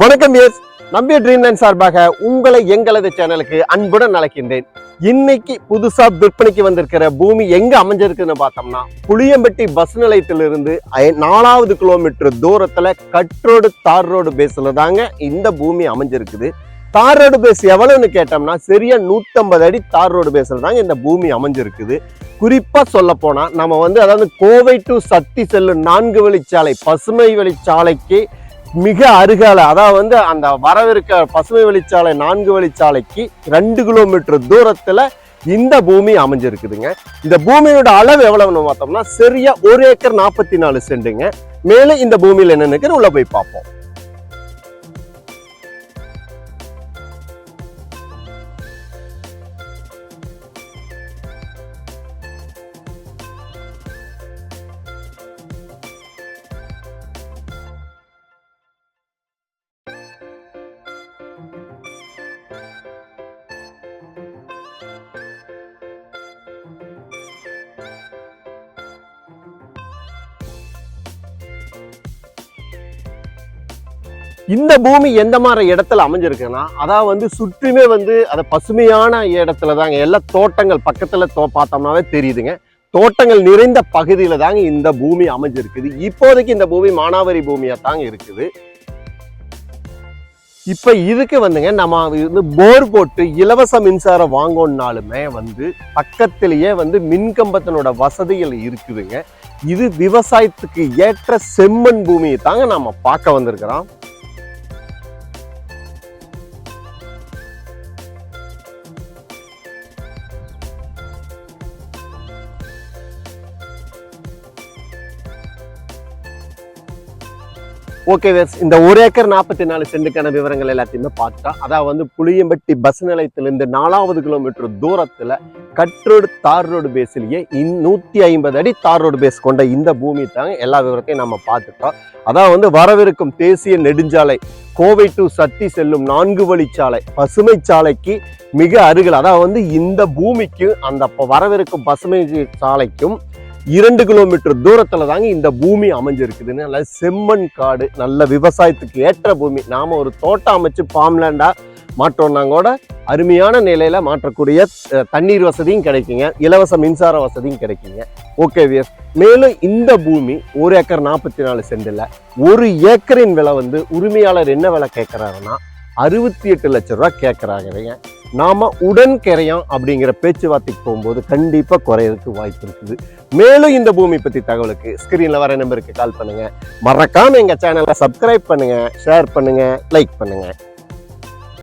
வணக்கம் எஸ் நம்பிய ட்ரீம்லேண்ட் சார்பாக உங்களை எங்களது சேனலுக்கு அன்புடன் அழைக்கின்றேன். இன்னைக்கு புதுசா விற்பனைக்கு வந்திருக்கிற பூமி எங்க அமைஞ்சிருக்குன்னு பார்த்தோம்னா, புளியம்பட்டி பஸ் நிலையத்திலிருந்து 4வது கிலோமீட்டர் தூரத்துல கட்ரோடு தார் ரோடு பேஸ்ல தாங்க இந்த பூமி அமைஞ்சிருக்குது. தார் ரோடு பேஸ் எவ்வளவுன்னு கேட்டோம்னா சரியா 150 அடி தார் ரோடு பேஸ்ல தாங்க இந்த பூமி அமைஞ்சிருக்குது. குறிப்பா சொல்ல போனா நம்ம அதாவது கோவை டு சக்தி செல்லும் 4 வழிச்சாலை பசுமை வழிச்சாலைக்கு மிக அருகால, அதாவது அந்த வரவிருக்க பசுமை வழிச்சாலை 4 வழிச்சாலைக்கு 2 கிலோமீட்டர் தூரத்துல இந்த பூமி அமைஞ்சிருக்குதுங்க. இந்த பூமியோட அளவு எவ்வளவுன்னு பார்த்தோம்னா சரியா 1 ஏக்கர் 44 சென்ட்டுங்க. மேலும் இந்த பூமியில என்னன்னு உள்ள போய் பார்ப்போம். இந்த பூமி எந்த மாதிரி இடத்துல அமைஞ்சிருக்குன்னா, அதாவது சுற்றுமே அதை பசுமையான இடத்துல தாங்க, எல்லா தோட்டங்கள் பக்கத்துல பார்த்தோம்னாவே தெரியுதுங்க. தோட்டங்கள் நிறைந்த பகுதியில தாங்க இந்த பூமி அமைஞ்சிருக்குது. இப்போதைக்கு இந்த பூமி மானாவாரி பூமியா தாங்க இருக்குது. இப்ப இதுக்கு நம்ம போர் போட்டு இலவச மின்சாரம் வாங்கணும்னாலுமே பக்கத்திலேயே மின்கம்பத்தினோட வசதிகள் இருக்குதுங்க. இது விவசாயத்துக்கு ஏற்ற செம்மண் பூமியை தாங்க நம்ம பார்க்க வந்திருக்கிறோம். ஓகே வேர்ஸ், இந்த 1 ஏக்கர் 44 சென்ட்டுக்கான விவரங்கள் எல்லாத்தையுமே பார்த்தா, அதாவது புளியம்பட்டி பஸ் நிலையத்திலிருந்து 4வது கிலோமீட்டர் தூரத்துல கட்ரோடு தார் ரோடு பேஸ்லயே 150 அடி தார் ரோடு பேஸ் கொண்ட இந்த பூமி தாங்க எல்லா விவரத்தையும் நம்ம பார்த்துட்டோம். அதாவது வரவிருக்கும் தேசிய நெடுஞ்சாலை கோவை டு சக்தி செல்லும் 4 வழிச்சாலை பசுமை சாலைக்கு மிக அருகில், அதாவது இந்த பூமிக்கு அந்த வரவிருக்கும் பசுமை சாலைக்கும் 2 கிலோமீட்டர் தூரத்துல தாங்க இந்த பூமி அமைஞ்சிருக்குதுன்னு. நல்ல செம்மண் காடு, நல்ல விவசாயத்துக்கு ஏற்ற பூமி. நாம ஒரு தோட்டம் அமைச்சு ஃபார்ம்லேண்டா மாற்றோம்னா கூட அருமையான நிலையில மாற்றக்கூடிய தண்ணீர் வசதியும் கிடைக்குங்க, இலவச மின்சார வசதியும் கிடைக்குங்க. ஓகே வியஸ், மேலும் இந்த பூமி 1 ஏக்கர் 44 சென்டில் 1 ஏக்கரின் விலை உரிமையாளர் என்ன விலை கேட்கிறாருன்னா 68 லட்சம் ரூபாய் கேட்கிறாங்க. நாம உடன் கரையம் அப்படிங்கிற பேச்சுவார்த்தைக்கு போகும்போது கண்டிப்பா குறையறதுக்கு வாய்ப்பு இருக்குது. மேலும் இந்த பூமி பத்தி தகவலுக்கு ஸ்கிரீன்ல வர நம்பருக்கு கால் பண்ணுங்க. மறக்காம எங்க சேனலை சப்ஸ்கிரைப் பண்ணுங்க, ஷேர் பண்ணுங்க, லைக் பண்ணுங்க.